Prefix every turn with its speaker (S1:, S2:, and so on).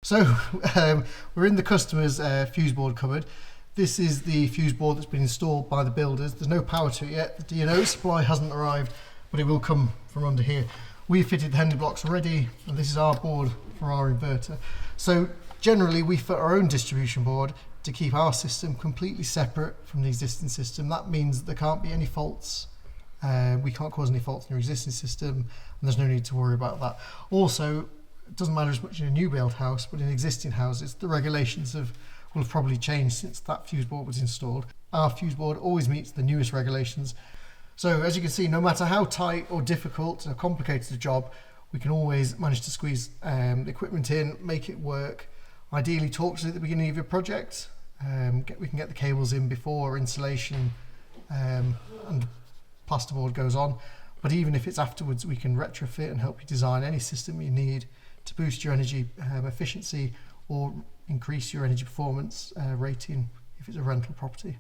S1: So we're in the customer's fuse board cupboard. This is the fuse board that's been installed by the builders. There's no power to it yet. The D&O supply hasn't arrived, but it will come from under here. We fitted the Henley blocks already, and this is our board for our inverter. So generally we fit our own distribution board to keep our system completely separate from the existing system. That means there can't be any faults. We can't cause any faults in your existing system, and there's no need to worry about that. Also, it doesn't matter as much in a new build house, but in existing houses, the regulations will have probably changed since that fuse board was installed. Our fuse board always meets the newest regulations. So as you can see, no matter how tight or difficult or complicated a job, we can always manage to squeeze the equipment in, make it work. Ideally talk to us at the beginning of your project. We can get the cables in before installation and plasterboard goes on. But even if it's afterwards, we can retrofit and help you design any system you need to boost your energy efficiency or increase your energy performance rating if it's a rental property.